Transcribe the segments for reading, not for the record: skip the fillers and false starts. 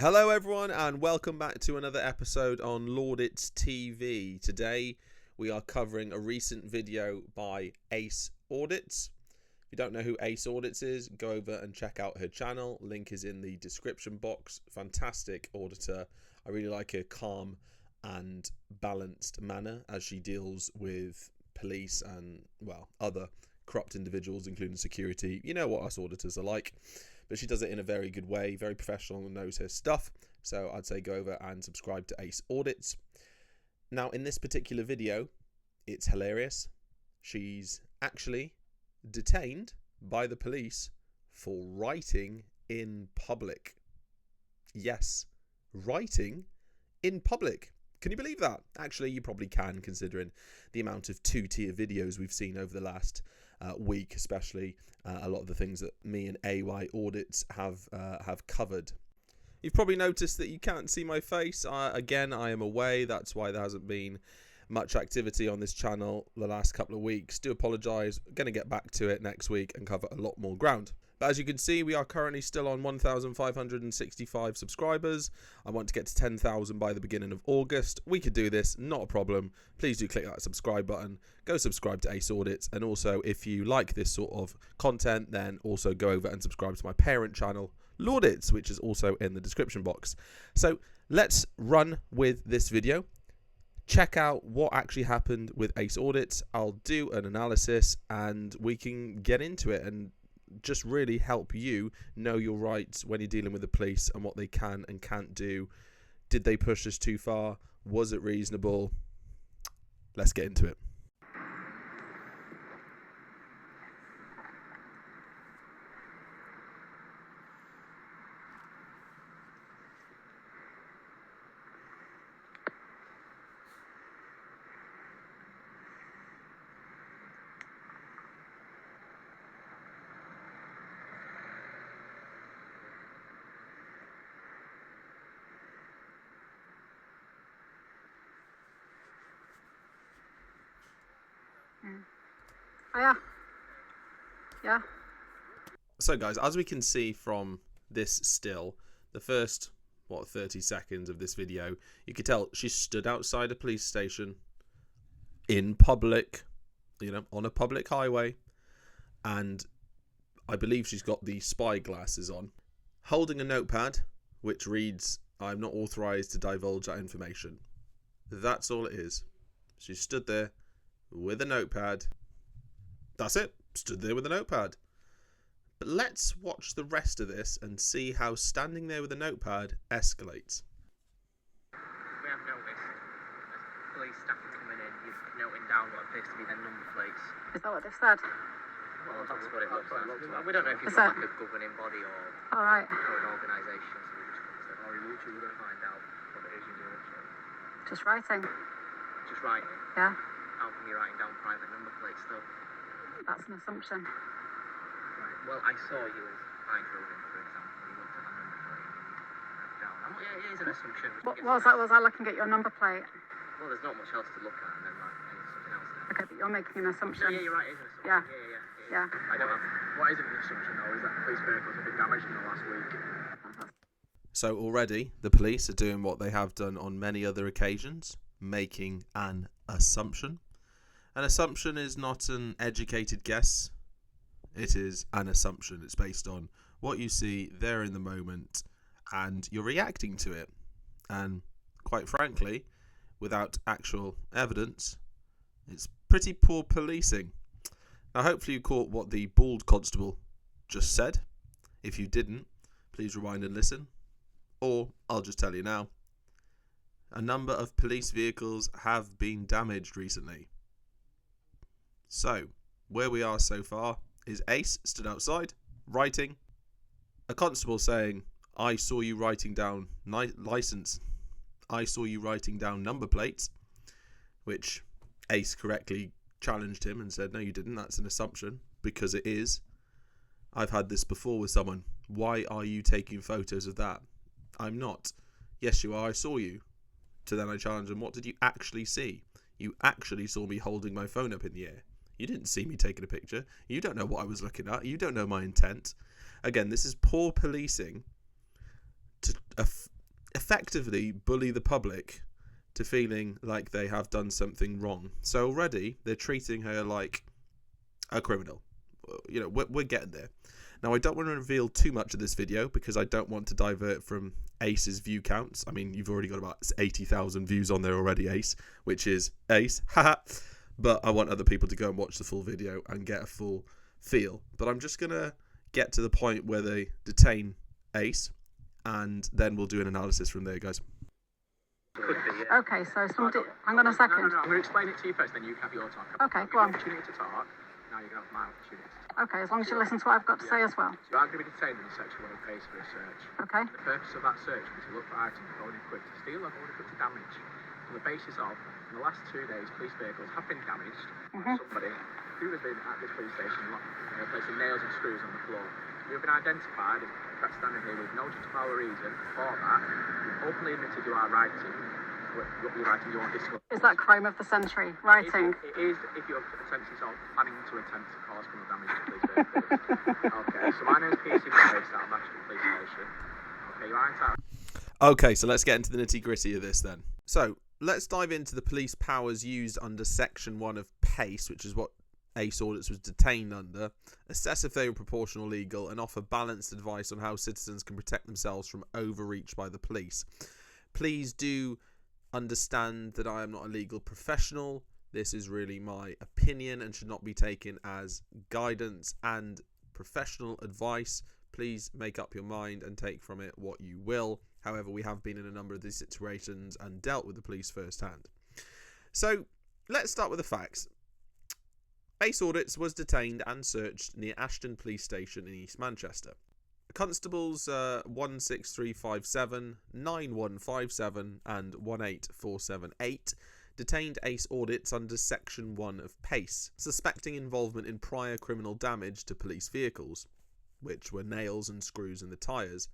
Hello everyone and welcome back to another episode on Laudits TV. Today we are covering a recent video by Ace Audits. If you don't know who Ace Audits is, go over and check out her channel. Link is in the description box. Fantastic auditor. I really like her calm and balanced manner as she deals with police and, well, other corrupt individuals, including security. You know what us auditors are like. But she does it in a very good way, very professional and knows her stuff. So I'd say go over and subscribe to Ace Audits. Now, in this particular video, it's hilarious. She's actually detained by the police for writing in public. Yes, writing in public. Can you believe that? Actually, you probably can, considering the amount of two-tier videos we've seen over the last week, especially a lot of the things that me and AY Audits have covered. You've probably noticed that you can't see my face. Again, I am away. That's why there hasn't been much activity on this channel the last couple of weeks. Do apologise. Going to get back to it next week and cover a lot more ground. But as you can see, we are currently still on 1,565 subscribers. I want to get to 10,000 by the beginning of August. We could do this, not a problem. Please do click that subscribe button. Go subscribe to Ace Audits. And also, if you like this sort of content, then also go over and subscribe to my parent channel, Laudits, which is also in the description box. So let's run with this video. Check out what actually happened with Ace Audits. I'll do an analysis and we can get into it and just really help you know your rights when you're dealing with the police and what they can and can't do. Did they push us too far? Was it reasonable? Let's get into it. Oh, yeah. So guys, as we can see from this still, the first 30 seconds of this video, you could tell she stood outside a police station in public, on a public highway, and I believe she's got the spy glasses on, holding a notepad which reads, "I'm not authorized to divulge that information." That's all it is. She stood there with a notepad. That's it. Stood there with a notepad. But let's watch the rest of this and see how standing there with a notepad escalates. We have noticed as police staff are coming in, you're noting down what appears to be their number plates. Is that what they said? Well, that's what it looks like. We don't know if it's Is like a governing body or Alright. an organisation, so we just come to find out what it is you're doing. Just writing. Just writing. Yeah. How come you're writing down private number plates though? That's an assumption. Right. Well, I saw you as I drove in, for example. You looked at my number plate and you wrote down. Yeah, it is an assumption. What was that? Was I looking at your number plate? Well, there's not much else to look at, and then something else there. Okay, but you're making an assumption. Yeah, you're right. It is an assumption. Yeah. I don't have. What isn't an assumption though is that police vehicles have been damaged in the last week. So already the police are doing what they have done on many other occasions, making an assumption. An assumption is not an educated guess. It is an assumption. It's based on what you see there in the moment and you're reacting to it. And quite frankly, without actual evidence, it's pretty poor policing. Now, hopefully you caught what the bald constable just said. If you didn't, please rewind and listen. Or I'll just tell you now. A number of police vehicles have been damaged recently. So, where we are so far is Ace stood outside, writing. A constable saying, "I saw you writing down license. I saw you writing down number plates," which Ace correctly challenged him and said, "No, you didn't. That's an assumption," because it is. I've had this before with someone. "Why are you taking photos of that?" "I'm not." "Yes, you are. I saw you." To then I challenge him, "What did you actually see?" "You actually saw me holding my phone up in the air. You didn't see me taking a picture. You don't know what I was looking at. You don't know my intent." Again, this is poor policing to effectively bully the public to feeling like they have done something wrong. So already they're treating her like a criminal. You know, we're getting there. Now, I don't want to reveal too much of this video because I don't want to divert from Ace's view counts. I mean, you've already got about 80,000 views on there already, Ace, which is Ace, haha. But I want other people to go and watch the full video and get a full feel. But I'm just going to get to the point where they detain Ace, and then we'll do an analysis from there, guys. Could be, yeah. Okay, so somebody... Hang on a second. No, I'm going to explain it to you first, then you can have your talk. Okay, go I'll on. give you an opportunity to talk. Now you're going to have my opportunity. Okay, as long as you listen to what I've got to say as well. So you are going to be detained in section 1 of PACE for a search. Okay. The purpose of that search was to look for items of holding equipped to steal or holding equipped to damage. On the basis of, in the last 2 days, police vehicles have been damaged. Somebody who has been at this police station placing nails and screws on the floor. You have been identified as standing here with no justifiable reason for that. You've openly admitted you are writing. What you're writing, you want disclosure. Is that crime of the century, writing? It is if you're essentially sort of planning to attempt to cause criminal damage to police vehicles. Okay, so my name is PC based out of Ashton Police Station. Okay, you are entitled. Okay, so let's get into the nitty-gritty of this then. So, let's dive into the police powers used under Section 1 of PACE, which is what Ace Audits was detained under, assess if they were proportional, legal, and offer balanced advice on how citizens can protect themselves from overreach by the police. Please do understand that I am not a legal professional. This is really my opinion and should not be taken as guidance and professional advice. Please make up your mind and take from it what you will. However, we have been in a number of these situations and dealt with the police firsthand. So let's start with the facts. Ace Audits was detained and searched near Ashton Police Station in East Manchester. Constables 16357, 9157 and 18478 detained Ace Audits under Section 1 of PACE, suspecting involvement in prior criminal damage to police vehicles, which were nails and screws in the tyres,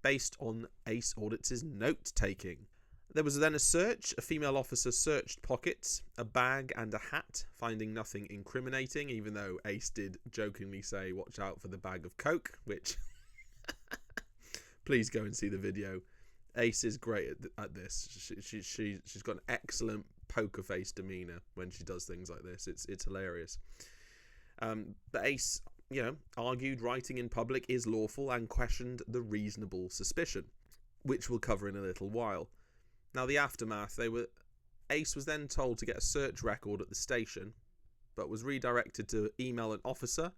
based on Ace Audits' note-taking. There was then a search. A female officer searched pockets, a bag and a hat, finding nothing incriminating, even though Ace did jokingly say, "Watch out for the bag of coke," which... Please go and see the video. Ace is great at this. She's got an excellent poker face demeanour when she does things like this. It's hilarious. But Ace, argued writing in public is lawful and questioned the reasonable suspicion, which we'll cover in a little while. Now, the aftermath, Ace was then told to get a search record at the station, but was redirected to email an officer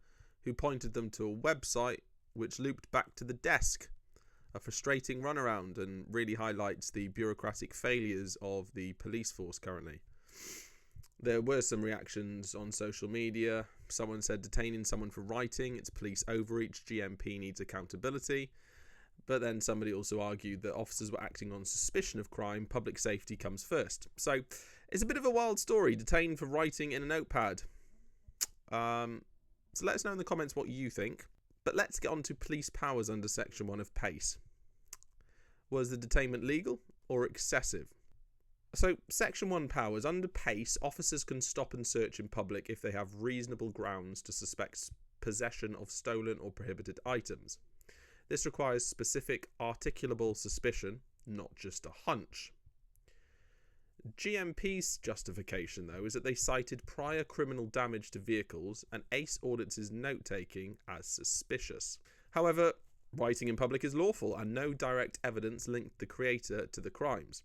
who pointed them to a website which looped back to the desk. A frustrating runaround, and really highlights the bureaucratic failures of the police force currently. There were some reactions on social media. Someone said detaining someone for writing, it's police overreach, GMP needs accountability. But then somebody also argued that officers were acting on suspicion of crime, public safety comes first. So it's a bit of a wild story, detained for writing in a notepad. So let us know in the comments what you think. But let's get on to police powers under Section 1 of PACE. Was the detainment legal or excessive? So, Section 1 powers. Under PACE, officers can stop and search in public if they have reasonable grounds to suspect possession of stolen or prohibited items. This requires specific articulable suspicion, not just a hunch. GMP's justification, though, is that they cited prior criminal damage to vehicles and Ace Audits' note-taking as suspicious. However, writing in public is lawful and no direct evidence linked the creator to the crimes.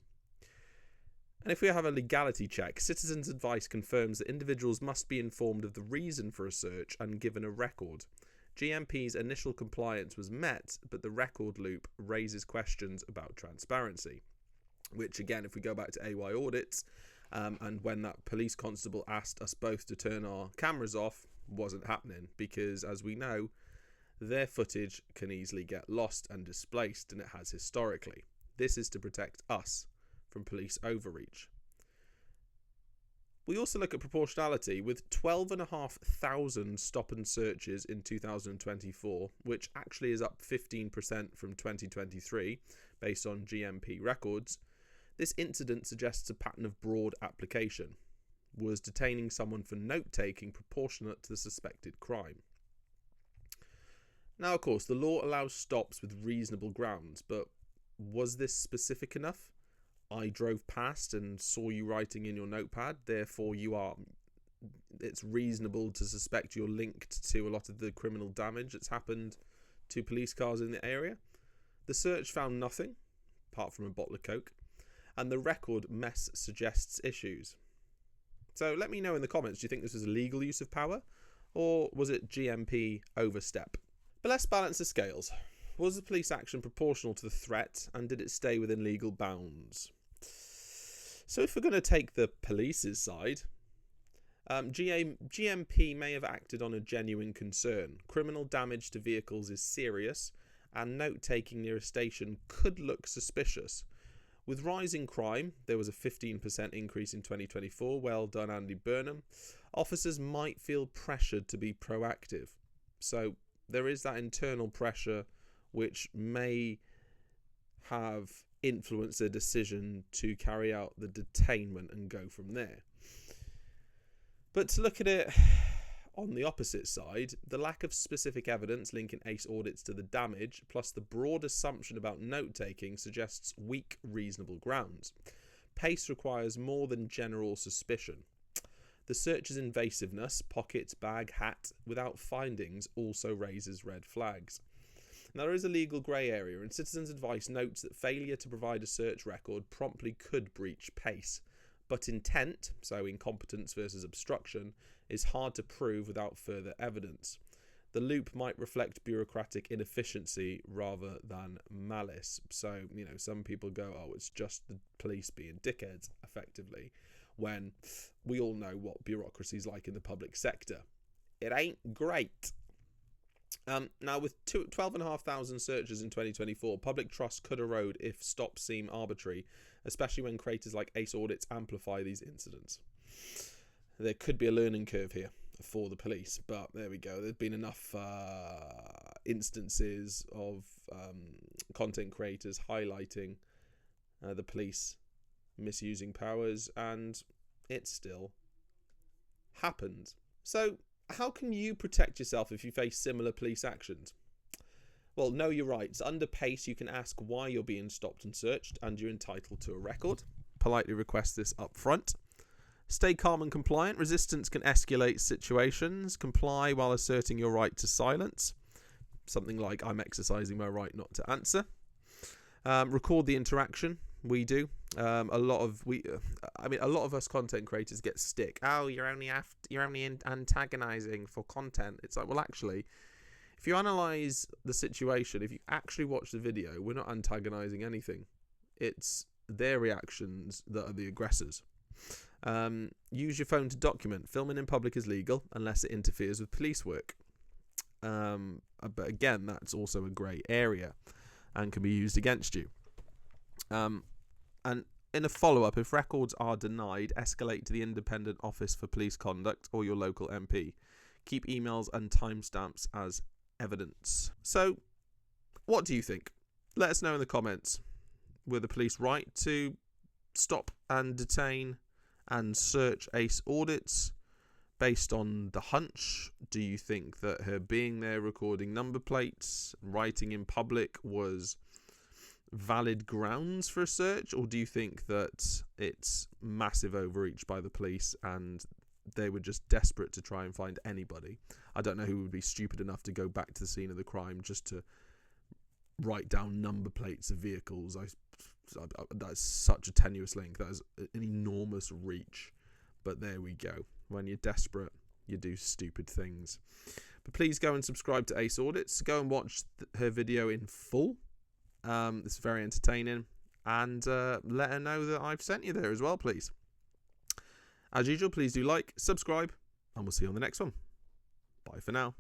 And if we have a legality check, Citizens' Advice confirms that individuals must be informed of the reason for a search and given a record. GMP's initial compliance was met, but the record loop raises questions about transparency. Which, again, if we go back to AY Audits, and when that police constable asked us both to turn our cameras off, wasn't happening. Because, as we know, their footage can easily get lost and displaced, and it has historically. This is to protect us from police overreach. We also look at proportionality, with 12,500 stop and searches in 2024, which actually is up 15% from 2023, based on GMP records. This incident suggests a pattern of broad application. Was detaining someone for note-taking proportionate to the suspected crime? Now, of course, the law allows stops with reasonable grounds, but was this specific enough? I drove past and saw you writing in your notepad, therefore it's reasonable to suspect you're linked to a lot of the criminal damage that's happened to police cars in the area. The search found nothing, apart from a bottle of Coke, and the record mess suggests issues. So let me know in the comments, do you think this was a legal use of power, or was it GMP overstep? But let's balance the scales. Was the police action proportional to the threat, and did it stay within legal bounds? So if we're going to take the police's side, GMP may have acted on a genuine concern. Criminal damage to vehicles is serious, and note-taking near a station could look suspicious. With rising crime, there was a 15% increase in 2024. Well done, Andy Burnham. Officers might feel pressured to be proactive. So there is that internal pressure which may have influenced their decision to carry out the detainment and go from there. But to look at it on the opposite side, the lack of specific evidence linking ACE audits to the damage, plus the broad assumption about note-taking, suggests weak reasonable grounds. PACE requires more than general suspicion. The search's invasiveness, pocket, bag, hat, without findings, also raises red flags. Now, there is a legal grey area, and Citizens Advice notes that failure to provide a search record promptly could breach PACE. But intent, so incompetence versus obstruction, is hard to prove without further evidence. The loop might reflect bureaucratic inefficiency rather than malice. So, some people go, oh, it's just the police being dickheads, effectively, when we all know what bureaucracy's like in the public sector. It ain't great. Now, with 12,500 searches in 2024, public trust could erode if stops seem arbitrary, especially when creators like ACE Audits amplify these incidents. There could be a learning curve here for the police, but there we go. There's been enough instances of content creators highlighting the police misusing powers, and it still happens. So, how can you protect yourself if you face similar police actions? Well, know your rights. Under PACE, you can ask why you're being stopped and searched, and you're entitled to a record. Politely request this up front. Stay calm and compliant. Resistance can escalate situations. Comply while asserting your right to silence. Something like, I'm exercising my right not to answer. Record the interaction. We do. A lot of us content creators get stick. Oh, you're only antagonizing for content. It's like, well, actually, if you analyze the situation, if you actually watch the video, we're not antagonizing anything. It's their reactions that are the aggressors. Use your phone to document. Filming in public is legal unless it interferes with police work. But again, that's also a grey area and can be used against you. And in a follow-up, if records are denied, escalate to the Independent Office for Police Conduct or your local MP. Keep emails and timestamps as evidence. So, what do you think? Let us know in the comments. Were the police right to stop and detain and search ACE audits based on the hunch? Do you think that her being there recording number plates, writing in public was valid grounds for a search, or do you think that it's massive overreach by the police and they were just desperate to try and find anybody? I don't know who would be stupid enough to go back to the scene of the crime just to write down number plates of vehicles. That's such a tenuous link. That is an enormous reach. But there we go. When you're desperate, you do stupid things. But please go and subscribe to ACE Audits. Go and watch her video in full. It's very entertaining. And let her know that I've sent you there as well, please. As usual, please do like, subscribe, and we'll see you on the next one. Bye for now.